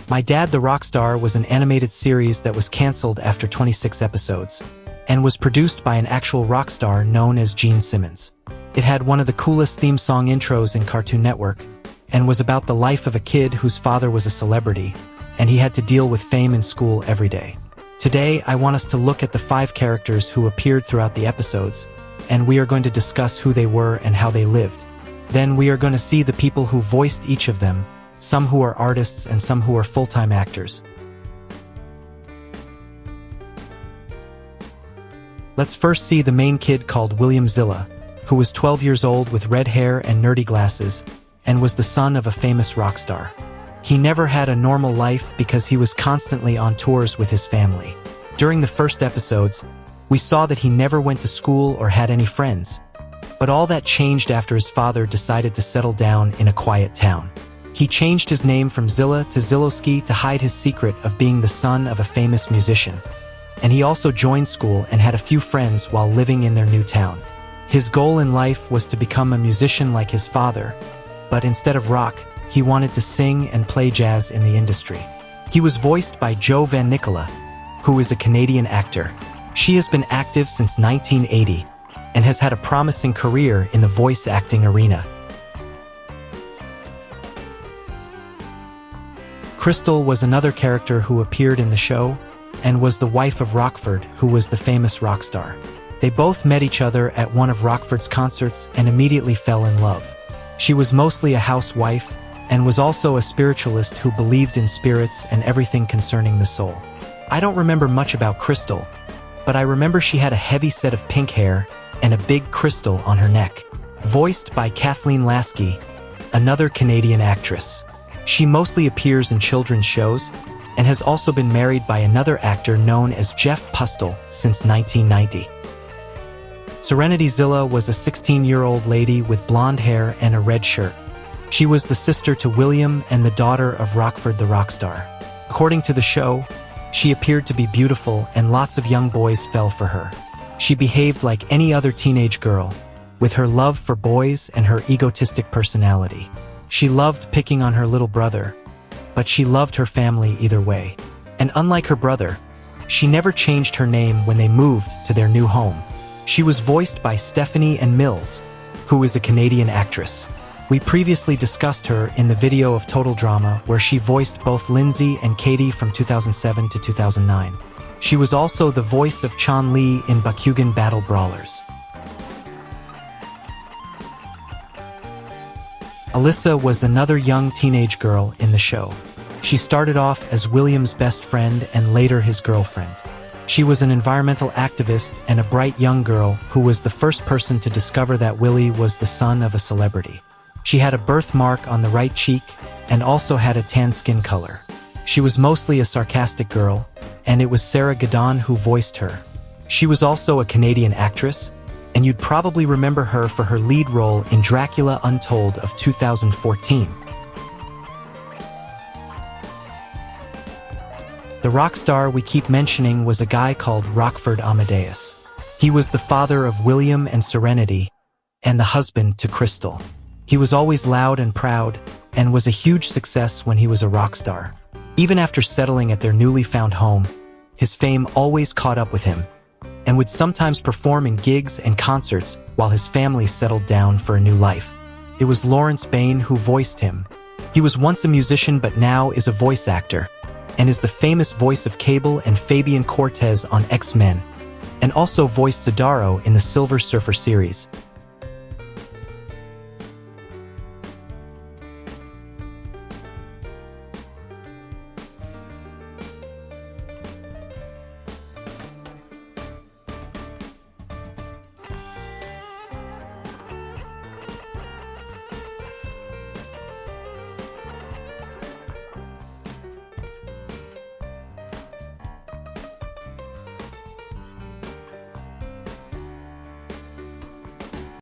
My Dad the Rockstar was an animated series that was canceled after 26 episodes, and was produced by an actual rock star known as Gene Simmons. It had one of the coolest theme song intros in Cartoon Network, and was about the life of a kid whose father was a celebrity, and he had to deal with fame in school every day. Today, I want us to look at the 5 characters who appeared throughout the episodes, and we are going to discuss who they were and how they lived. Then we are going to see the people who voiced each of them, some who are artists and some who are full-time actors. Let's first see the main kid called William Zilla, who was 12 years old with red hair and nerdy glasses, and was the son of a famous rock star. He never had a normal life because he was constantly on tours with his family. During the first episodes, we saw that he never went to school or had any friends. But all that changed after his father decided to settle down in a quiet town. He changed his name from Zilla to Zilowski to hide his secret of being the son of a famous musician. And he also joined school and had a few friends while living in their new town. His goal in life was to become a musician like his father, but instead of rock, he wanted to sing and play jazz in the industry. He was voiced by Jo Van Nicola, who is a Canadian actor. She has been active since 1980 and has had a promising career in the voice acting arena. Crystal was another character who appeared in the show and was the wife of Rockford, who was the famous rock star. They both met each other at one of Rockford's concerts and immediately fell in love. She was mostly a housewife and was also a spiritualist who believed in spirits and everything concerning the soul. I don't remember much about Crystal, but I remember she had a heavy set of pink hair and a big crystal on her neck. Voiced by Kathleen Lasky, another Canadian actress. She mostly appears in children's shows and has also been married by another actor known as Jeff Pustel since 1990. Serenity Zilla was a 16-year-old lady with blonde hair and a red shirt. She was the sister to William and the daughter of Rockford the Rockstar. According to the show, she appeared to be beautiful and lots of young boys fell for her. She behaved like any other teenage girl, with her love for boys and her egotistic personality. She loved picking on her little brother, but she loved her family either way. And unlike her brother, she never changed her name when they moved to their new home. She was voiced by Stephanie Ann Mills, who is a Canadian actress. We previously discussed her in the video of Total Drama, where she voiced both Lindsay and Katie from 2007 to 2009. She was also the voice of Chun Li in Bakugan Battle Brawlers. Alyssa was another young teenage girl in the show. She started off as William's best friend and later his girlfriend. She was an environmental activist and a bright young girl who was the first person to discover that Willie was the son of a celebrity. She had a birthmark on the right cheek and also had a tan skin color. She was mostly a sarcastic girl, and it was Sarah Gadon who voiced her. She was also a Canadian actress, and you'd probably remember her for her lead role in Dracula Untold of 2014. The rock star we keep mentioning was a guy called Rockford Amadeus. He was the father of William and Serenity, and the husband to Crystal. He was always loud and proud, and was a huge success when he was a rock star. Even after settling at their newly found home, his fame always caught up with him, and would sometimes perform in gigs and concerts while his family settled down for a new life. It was Lawrence Bain who voiced him. He was once a musician but now is a voice actor, and is the famous voice of Cable and Fabian Cortez on X-Men, and also voiced Zadaro in the Silver Surfer series.